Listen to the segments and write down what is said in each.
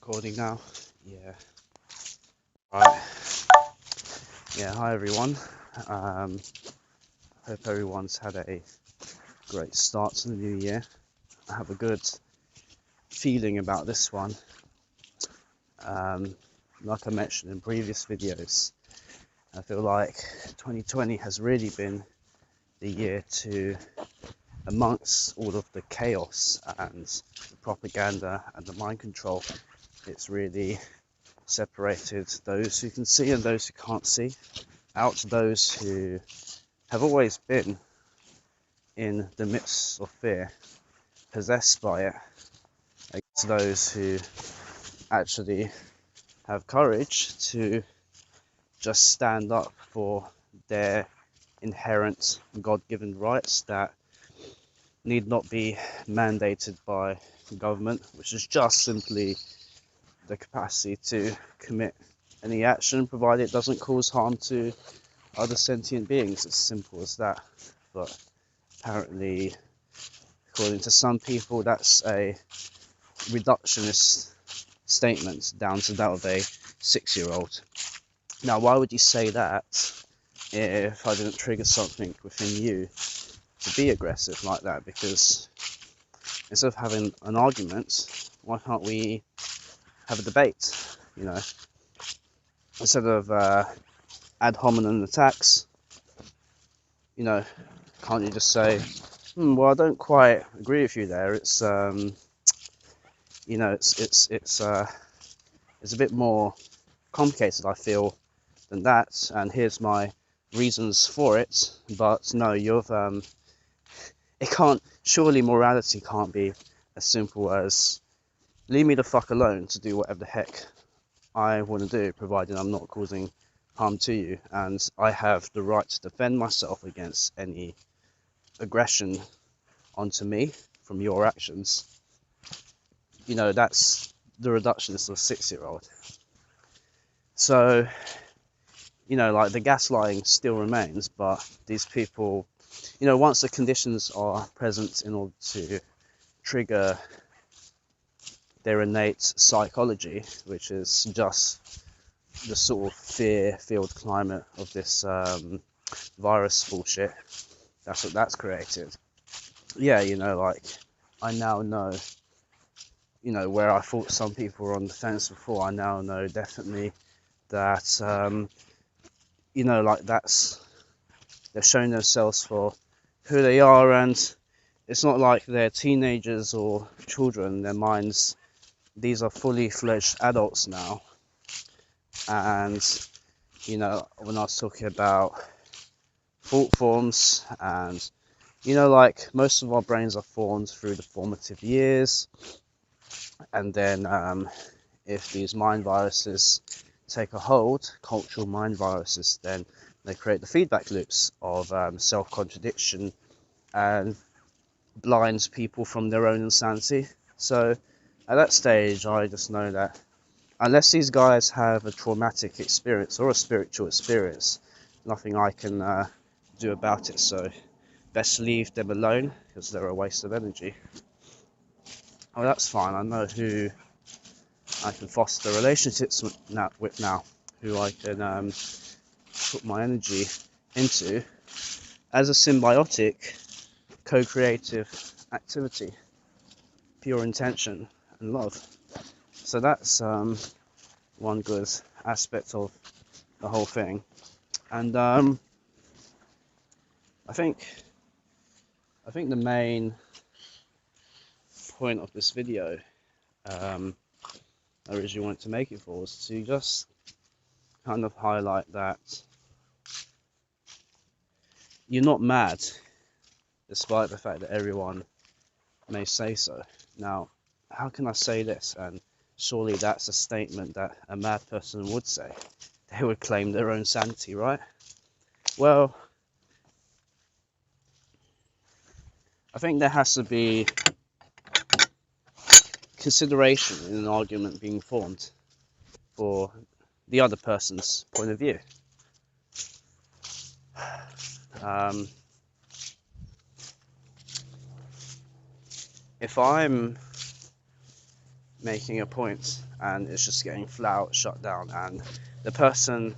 Recording now. Yeah. Right. Yeah. Hi everyone. Hope everyone's had a great start to the new year. I have a good feeling about this one. Like I mentioned in previous videos, I feel like 2020 has really been the year to, amongst all of the chaos and the propaganda and the mind control, it's really separated those who can see and those who can't see out. To those who have always been in the midst of fear, possessed by it, against those who actually have courage to just stand up for their inherent God-given rights that need not be mandated by the government, which is just simply the capacity to commit any action provided it doesn't cause harm to other sentient beings. It's simple as that. But apparently, according to some people, that's a reductionist statement down to that of a 6-year-old. Now, why would you say that if I didn't trigger something within you to be aggressive like that? Because instead of having an argument, why can't we have a debate? You know, instead of ad hominem attacks, you know, can't you just say, well, I don't quite agree with you there. It's you know, it's a bit more complicated, I feel, than that, and here's my reasons for it. But no, it can't, surely morality can't be as simple as leave me the fuck alone to do whatever the heck I want to do, provided I'm not causing harm to you, and I have the right to defend myself against any aggression onto me from your actions. You know, that's the reductionist of a 6-year-old. So, you know, like, the gaslighting still remains, but these people, you know, once the conditions are present in order to trigger their innate psychology, which is just the sort of fear-filled climate of this virus bullshit, that's what that's created. Yeah, you know, like, I now know, you know, where I thought some people were on the fence before, I now know definitely that, you know, like, they're showing themselves for who they are, and it's not like they're teenagers or children. Their minds, these are fully fledged adults now. And, you know, when I was talking about thought forms, and, you know, like, most of our brains are formed through the formative years, and then if these mind viruses take a hold, cultural mind viruses, then they create the feedback loops of self-contradiction and blinds people from their own insanity. So at that stage, I just know that unless these guys have a traumatic experience or a spiritual experience, nothing I can do about it. So best leave them alone, because they're a waste of energy. Oh, that's fine. I know who I can foster relationships with now, who I can put my energy into as a symbiotic, co-creative activity, pure intention and love. So that's one good aspect of the whole thing. And I think the main point of this video, I originally wanted to make it for, was to just kind of highlight that you're not mad, despite the fact that everyone may say so. Now, how can I say this? And surely that's a statement that a mad person would say. They would claim their own sanity, right? Well, I think there has to be consideration in an argument being formed for the other person's point of view. If I'm making a point and it's just getting flat out shut down, and the person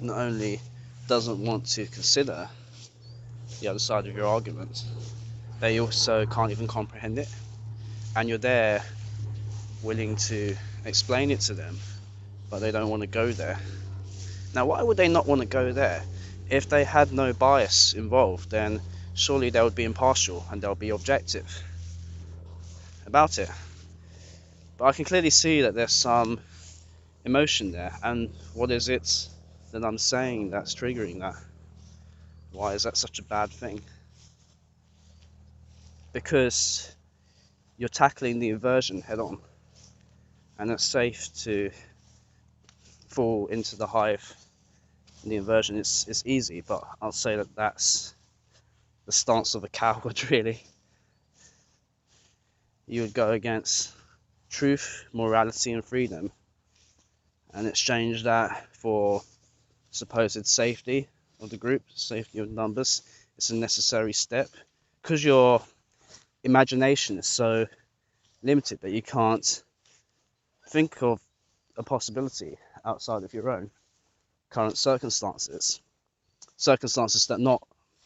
not only doesn't want to consider the other side of your argument, they also can't even comprehend it, and you're there willing to explain it to them, but they don't want to go there. Now, why would they not want to go there? If they had no bias involved, then surely they would be impartial and they'll be objective about it. But I can clearly see that there's some emotion there, and what is it that I'm saying that's triggering that? Why is that such a bad thing? Because you're tackling the inversion head on, and it's safe to fall into the hive. The inversion is easy, but I'll say that that's the stance of a coward, really. You would go against truth, morality, and freedom and exchange that for supposed safety of the group, safety of numbers. It's a necessary step because your imagination is so limited that you can't think of a possibility outside of your own current circumstances that not,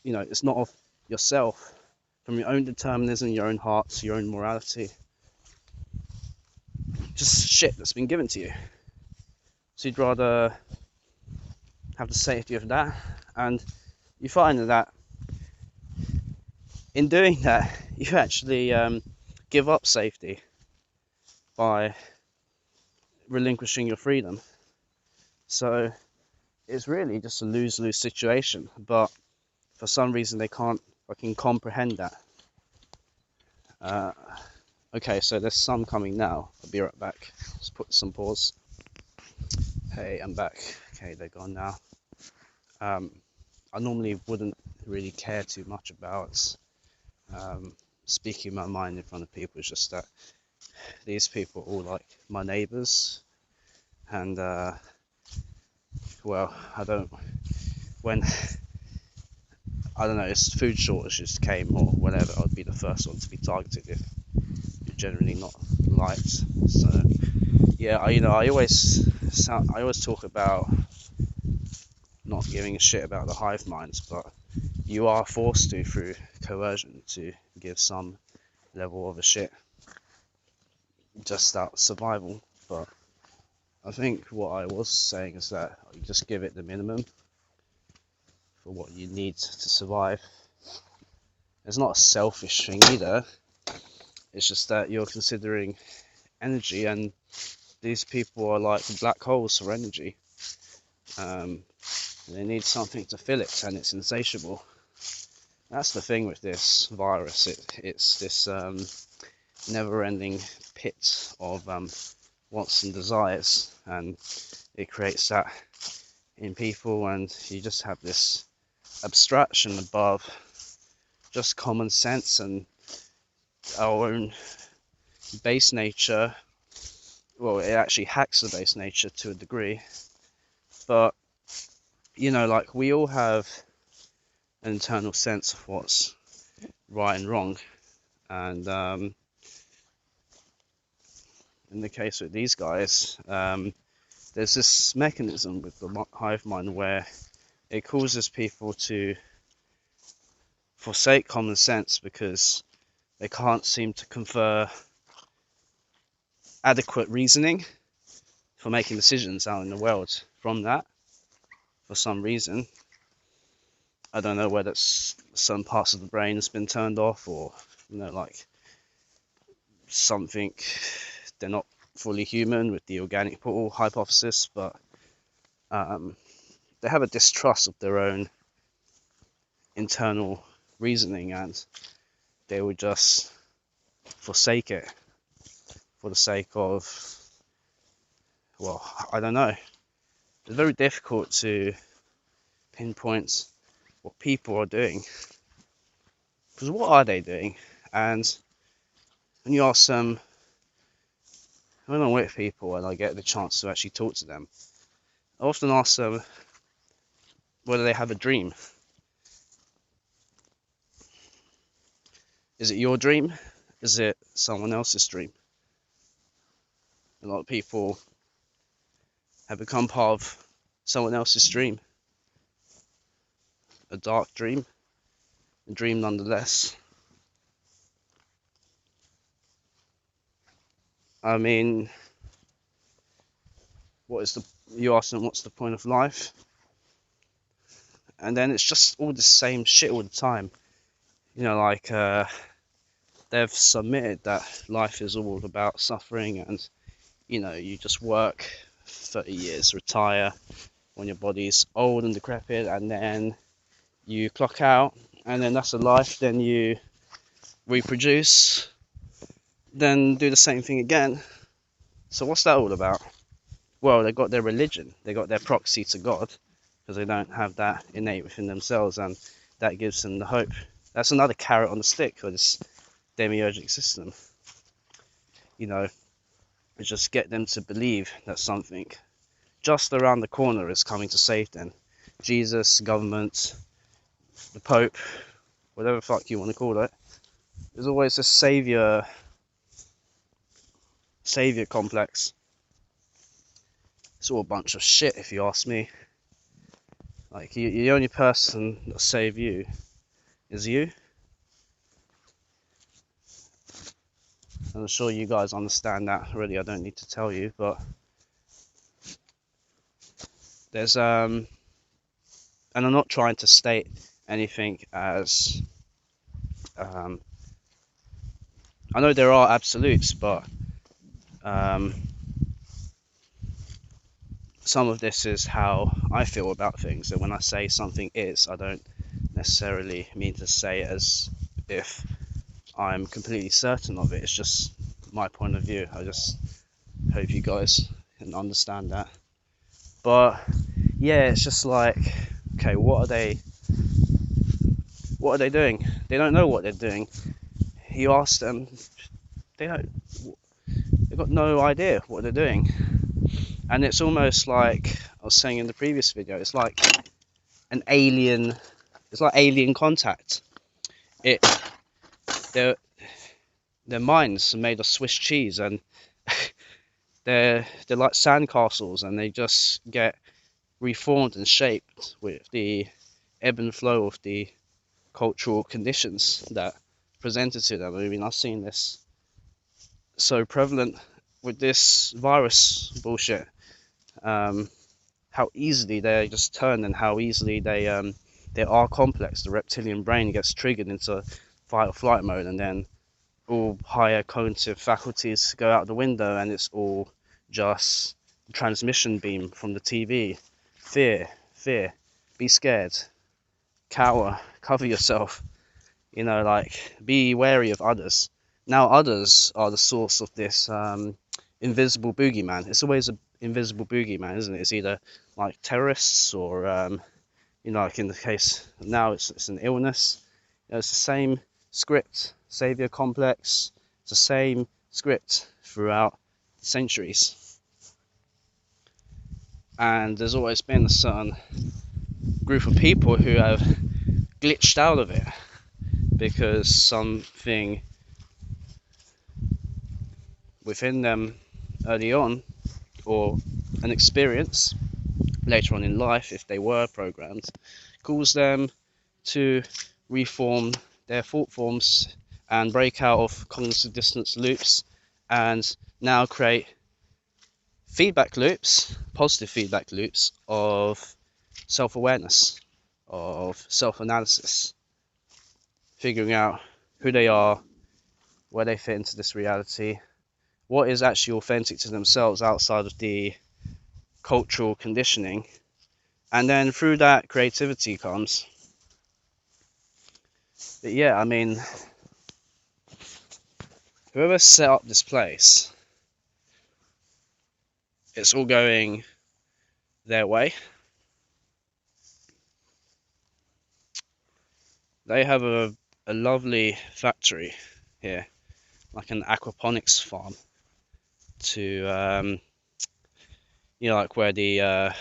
it's not of yourself, from your own determinism, your own heart, your own morality, just shit that's been given to you. So you'd rather have the safety of that, and you find that in doing that you actually give up safety by relinquishing your freedom. So it's really just a lose-lose situation, but for some reason they can't fucking comprehend that. Okay, so there's some coming now. I'll be right back. Just put some pause. Hey, I'm back. Okay, they're gone now. I normally wouldn't really care too much about speaking my mind in front of people. It's just that these people are all like my neighbours, and well, when it's food shortages came or whatever, I'd be the first one to be targeted if you're generally not liked. So yeah, I always talk about not giving a shit about the hive minds, but you are forced to, through coercion, to give some level of a shit just out survival. But I think what I was saying is that you just give it the minimum for what you need to survive. It's not a selfish thing either. It's just that you're considering energy, and these people are like black holes for energy. They need something to fill it, and it's insatiable. That's the thing with this virus. It's this never-ending pit of wants and desires, and it creates that in people, and you just have this abstraction above just common sense and our own base nature. Well, it actually hacks the base nature to a degree, but like we all have an internal sense of what's right and wrong, and in the case with these guys, there's this mechanism with the hive mind where it causes people to forsake common sense because they can't seem to confer adequate reasoning for making decisions out in the world from that for some reason. I don't know whether it's some parts of the brain has been turned off, or like something, they're not fully human with the organic portal hypothesis, but they have a distrust of their own internal reasoning, and they would just forsake it for the sake of, well, I don't know. It's very difficult to pinpoint what people are doing, because what are they doing? And when you ask them, when I'm with people and I get the chance to actually talk to them, I often ask them whether they have a dream. Is it your dream? Is it someone else's dream? a lot of people have become part of someone else's dream. A dark dream, a dream nonetheless. I mean, you ask them what's the point of life? And then it's just all the same shit all the time. You know, like they've submitted that life is all about suffering, and you know, you just work 30 years, retire when your body's old and decrepit, and then you clock out, and then that's a life. Then you reproduce, then do the same thing again. So what's that all about? Well, they got their religion, they got their proxy to God, because they don't have that innate within themselves, and that gives them the hope. That's another carrot on the stick for this demiurgic system. You know, just get them to believe that something just around the corner is coming to save them. Jesus, government, the Pope, whatever the fuck you want to call it. There's always a savior complex. It's all a bunch of shit, if you ask me. Like, the only person that'll save you is you. And I'm sure you guys understand that already. I don't need to tell you, but there's and I'm not trying to state anything as I know there are absolutes, but some of this is how I feel about things, and when I say something is, I don't necessarily mean to say it as if I'm completely certain of it. It's just my point of view. I just hope you guys can understand that. But yeah, it's just like, okay, what are they doing? They don't know what they're doing. You ask them, they've got no idea what they're doing. And it's almost like I was saying in the previous video, it's like alien contact. Their minds are made of Swiss cheese, and they're like sandcastles, and they just get reformed and shaped with the ebb and flow of the cultural conditions that presented to them. I mean, I've seen this so prevalent with this virus bullshit. How easily they just turn, and how easily they are complex. The reptilian brain gets triggered into fight or flight mode, and then all higher cognitive faculties go out the window, and it's all just transmission beam from the TV. Fear, be scared, cower, cover yourself, you know, like, be wary of others. Now others are the source of this invisible boogeyman. It's always an invisible boogeyman, isn't it? It's either like terrorists, or you know, like in the case now, it's an illness. You know, it's the same script, savior complex. It's the same script throughout centuries, and there's always been a certain group of people who have glitched out of it because something within them early on, or an experience later on in life, if they were programmed, caused them to reform their thought forms and break out of cognitive dissonance loops, and now create feedback loops, positive feedback loops of self-awareness, of self-analysis, figuring out who they are, where they fit into this reality, what is actually authentic to themselves outside of the cultural conditioning, and then through that creativity comes. But yeah, I mean, whoever set up this place, it's all going their way. They have a lovely factory here, like an aquaponics farm, to you know, like where the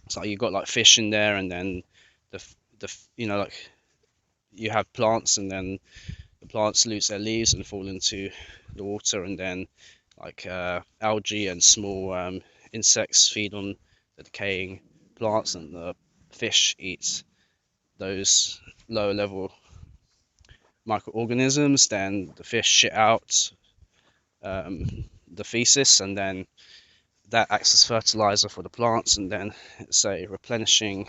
it's like you've got like fish in there, and then the you know, like you have plants, and then the plants lose their leaves and fall into the water, and then like algae and small insects feed on the decaying plants, and the fish eats those lower level microorganisms. Then the fish shit out the feces, and then that acts as fertilizer for the plants, and then it's a replenishing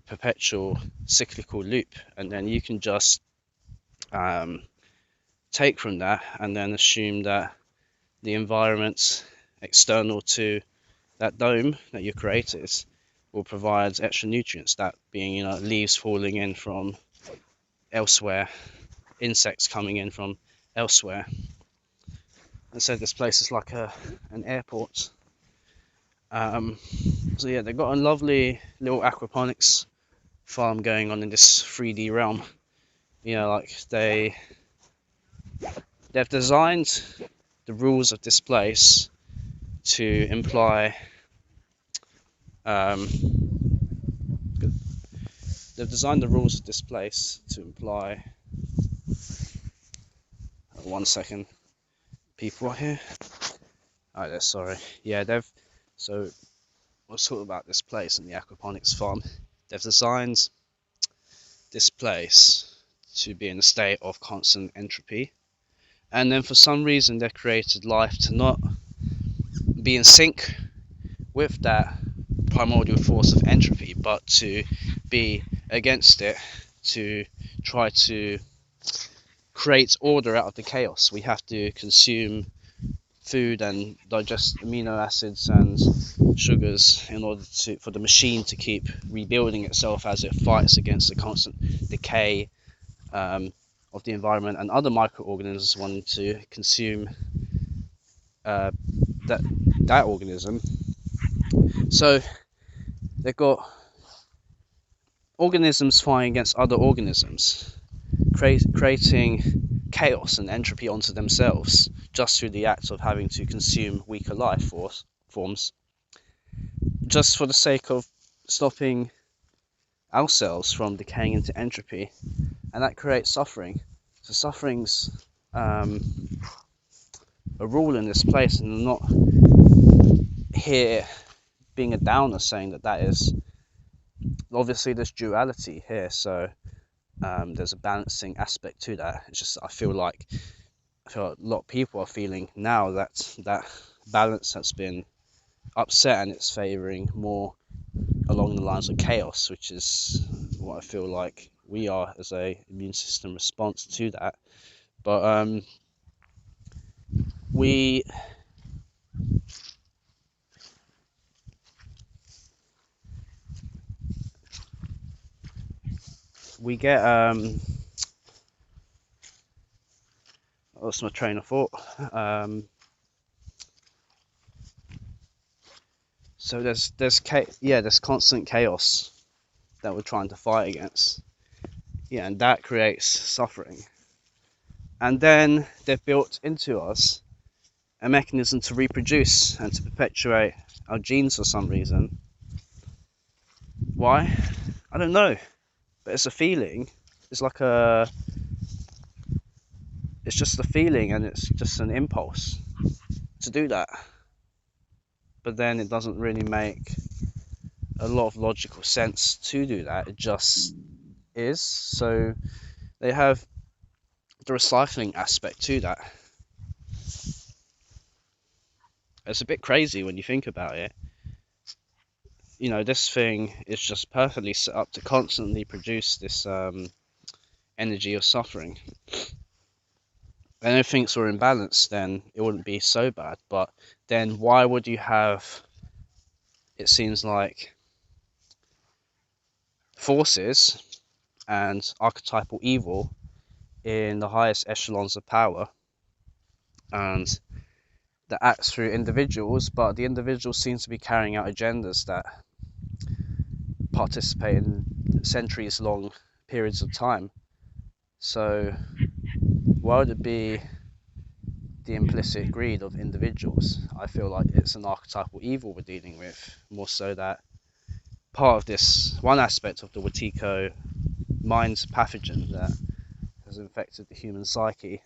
perpetual cyclical loop. And then you can just take from that and then assume that the environment external to that dome that you created will provide extra nutrients, that being, you know, leaves falling in from elsewhere, insects coming in from elsewhere. And so this place is like an airport. So yeah, they've got a lovely little aquaponics farm going on in this 3D realm. You know, like they've designed the rules of this place to imply they've designed the rules of this place to imply 1 second, people are here. Oh, they're sorry. Yeah, so let's talk about this place and the aquaponics farm. They've designed this place to be in a state of constant entropy, and then for some reason they've created life to not be in sync with that primordial force of entropy, but to be against it, to try to create order out of the chaos. We have to consume food and digest amino acids and sugars in order for the machine to keep rebuilding itself as it fights against the constant decay of the environment and other microorganisms wanting to consume that organism. So they've got organisms fighting against other organisms, creating chaos and entropy onto themselves just through the act of having to consume weaker life forms, just for the sake of stopping ourselves from decaying into entropy. And that creates suffering. So suffering's a rule in this place, and I'm not here being a downer saying that is, obviously there's duality here, so there's a balancing aspect to that. It's just I feel like a lot of people are feeling now that that balance has been upset, and it's favouring more along the lines of chaos, which is what I feel like we are as a immune system response to that. But we get I lost my train of thought. So there's constant chaos that we're trying to fight against. Yeah, and that creates suffering. And then they've built into us a mechanism to reproduce and to perpetuate our genes for some reason. Why? I don't know. But it's a feeling. It's just a feeling, and it's just an impulse to do that. But then it doesn't really make a lot of logical sense to do that. It just is. So they have the recycling aspect to that. It's a bit crazy when you think about it. You know, this thing is just perfectly set up to constantly produce this energy of suffering. And if things were in balance, then it wouldn't be so bad. But then why would you have, it seems like, forces and archetypal evil in the highest echelons of power, and that acts through individuals, but the individuals seem to be carrying out agendas that participate in centuries long periods of time. So why would it be the implicit greed of individuals? I feel like it's an archetypal evil we're dealing with, more so that part of this one aspect of the Wetiko mind pathogen that has infected the human psyche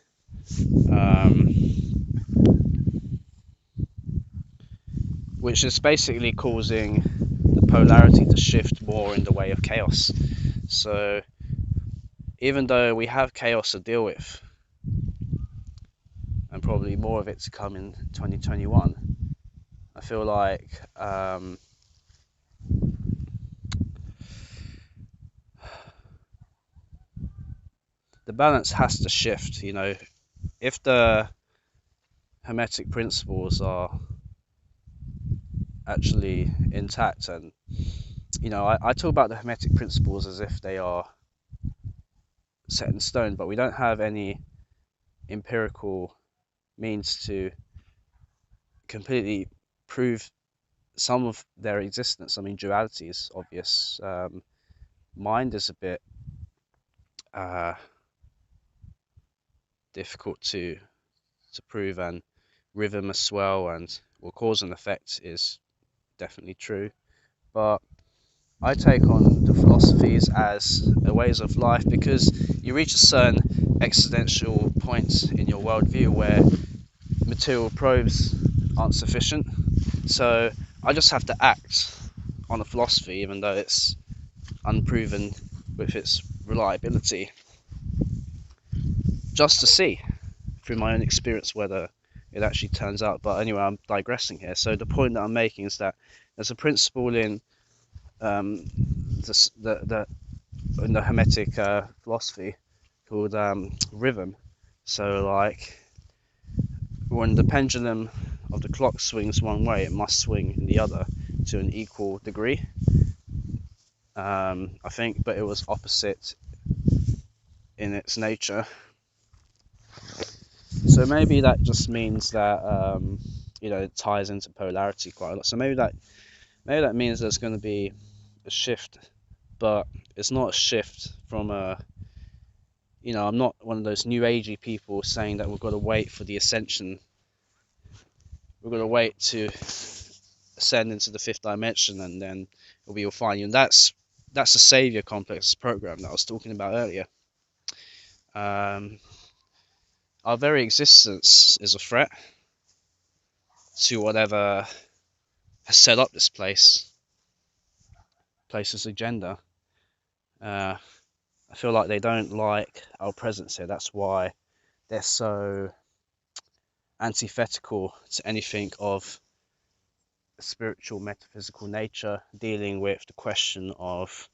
which is basically causing the polarity to shift more in the way of chaos. So even though we have chaos to deal with, and probably more of it to come in 2021, I feel like the balance has to shift. You know, if the Hermetic principles are actually intact, and you know, I talk about the Hermetic principles as if they are set in stone, but we don't have any empirical means to completely prove some of their existence. I mean, duality is obvious. Mind is a bit difficult to prove, and rhythm as well, and well, cause and effect is definitely true. But I take on the philosophies as a ways of life, because you reach a certain existential point in your worldview where material probes aren't sufficient. So I just have to act on a philosophy, even though it's unproven with its reliability, just to see through my own experience whether it actually turns out. But anyway, I'm digressing here. So the point that I'm making is that there's a principle in in the Hermetic philosophy called rhythm. So like when the pendulum of the clock swings one way, it must swing in the other to an equal degree. I think, but it was opposite in its nature. So maybe that just means that you know, it ties into polarity quite a lot. So maybe that means there's going to be a shift, but it's not a shift from a, you know, I'm not one of those new agey people saying that we've got to wait for the ascension. We've got to wait to ascend into the fifth dimension and then it'll be all fine. And that's the savior complex program that I was talking about earlier. Our very existence is a threat to whatever has set up this place's agenda. I feel like they don't like our presence here. That's why they're so antithetical to anything of a spiritual, metaphysical nature, dealing with the question of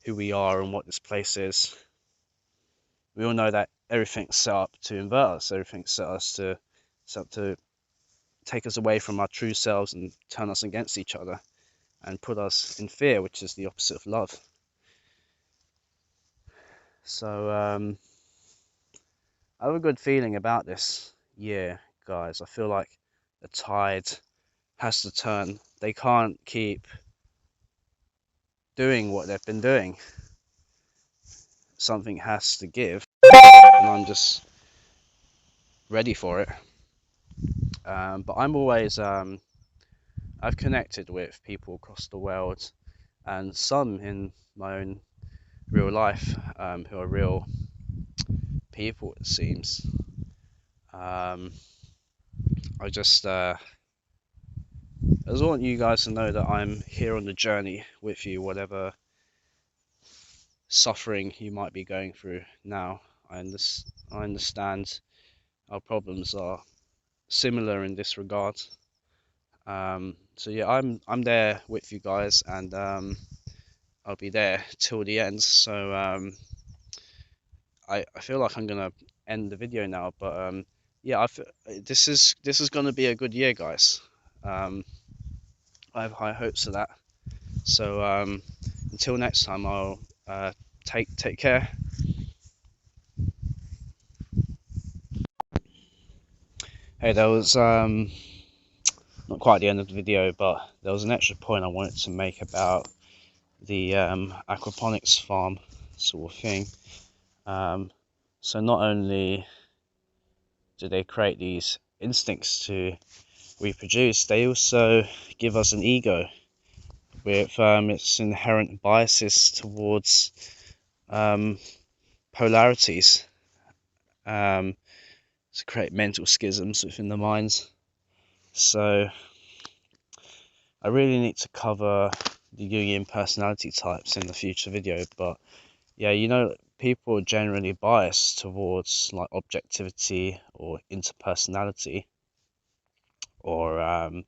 who we are and what this place is. We all know that everything's set up to invert us. Everything's set up to take us away from our true selves and turn us against each other and put us in fear, which is the opposite of love. So I have a good feeling about this year, guys. I feel like the tide has to turn. They can't keep doing what they've been doing. Something has to give, and I'm just ready for it. But I'm always I've connected with people across the world, and some in my own real life who are real people, it seems. I just want you guys to know that I'm here on the journey with you, whatever suffering you might be going through now. I understand our problems are similar in this regard. So yeah, I'm there with you guys, and I'll be there till the end. So I feel like I'm gonna end the video now, but yeah, this is gonna be a good year, guys. I have high hopes of that. So until next time, I'll take care. Hey, there was not quite the end of the video, but there was an extra point I wanted to make about the aquaponics farm sort of thing. So not only do they create these instincts to reproduce, they also give us an ego with its inherent biases towards polarities, to create mental schisms within the minds. So I really need to cover the Jungian personality types in the future video, but yeah, you know, people are generally biased towards like objectivity or interpersonality or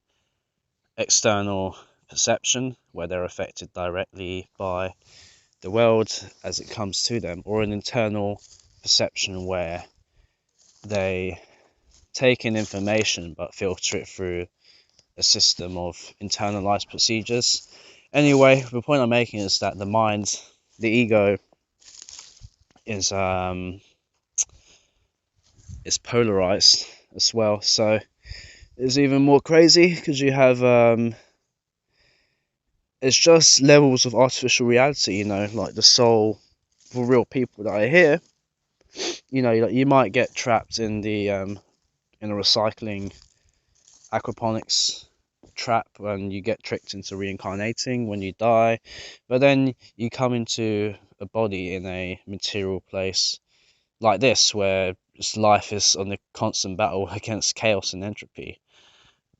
external perception, where they're affected directly by the world as it comes to them, or an internal perception where they take in information but filter it through a system of internalized procedures. Anyway, the point I'm making is that the mind, the ego, is polarized as well. So it's even more crazy because you have it's just levels of artificial reality, you know, like the soul for real people that I hear. You know, you might get trapped in the in a recycling aquaponics trap and you get tricked into reincarnating when you die, but then you come into a body in a material place like this where life is on a constant battle against chaos and entropy.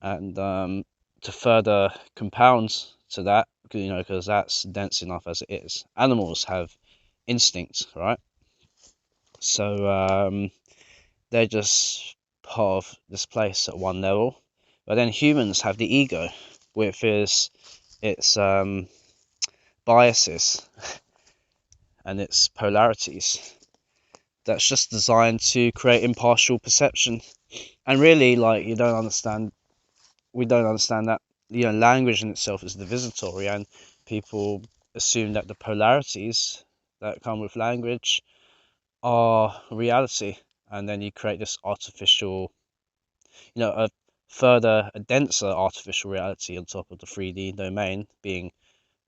And to further compound to that, you know, because that's dense enough as it is, animals have instincts, right? So they're just part of this place at one level. But then humans have the ego, with its biases and its polarities. That's just designed to create impartial perception. And really, like, we don't understand that, you know, language in itself is divisitory, and people assume that the polarities that come with language are reality, and then you create this artificial, you know, a denser artificial reality on top of the 3D domain being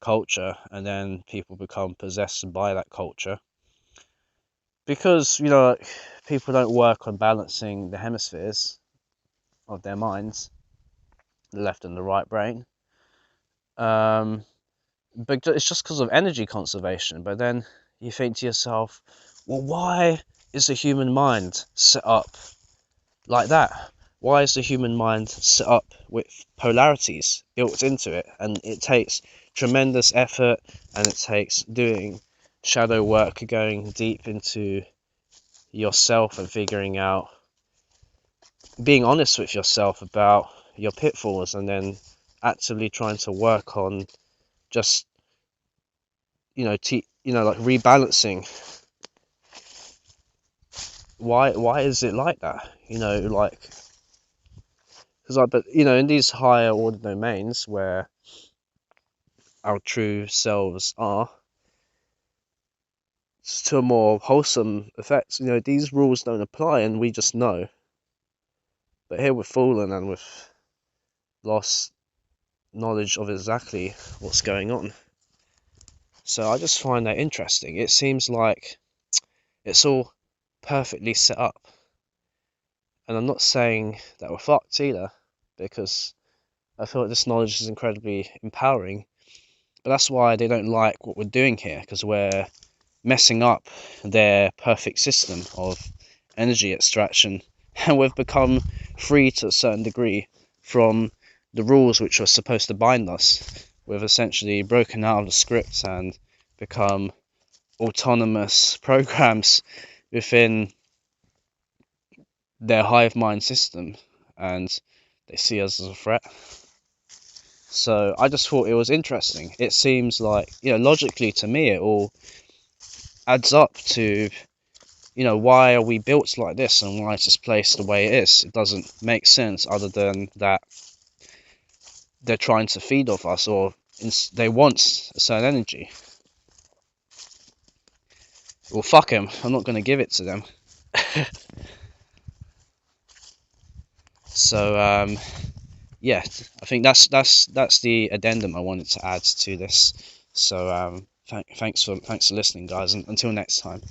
culture, and then people become possessed by that culture because, you know, people don't work on balancing the hemispheres of their minds, the left and the right brain. But it's just because of energy conservation. But then you think to yourself, well, why is the human mind set up like that? Why is the human mind set up with polarities built into it? And it takes tremendous effort, and it takes doing shadow work, going deep into yourself and figuring out, being honest with yourself about your pitfalls, and then actively trying to work on just, you know, like rebalancing. Why is it like that? You know, like, because but you know, in these higher order domains where our true selves are, to a more wholesome effect, you know, these rules don't apply, and we just know. But here we're fallen, and we've lost knowledge of exactly what's going on. So I just find that interesting. It seems like it's all perfectly set up. And I'm not saying that we're fucked either, because I feel like this knowledge is incredibly empowering. But that's why they don't like what we're doing here, because we're messing up their perfect system of energy extraction. And we've become free to a certain degree from the rules which are supposed to bind us. We've essentially broken out of the script and become autonomous programs within their hive mind system, and they see us as a threat. So I just thought it was interesting. It seems like, you know, logically to me, it all adds up to, you know, why are we built like this, and why is this place the way it is? It doesn't make sense, other than that they're trying to feed off us, or they want a certain energy. Well, fuck them. I'm not going to give it to them. So yeah, I think that's the addendum I wanted to add to this. So thanks for listening, guys, and until next time.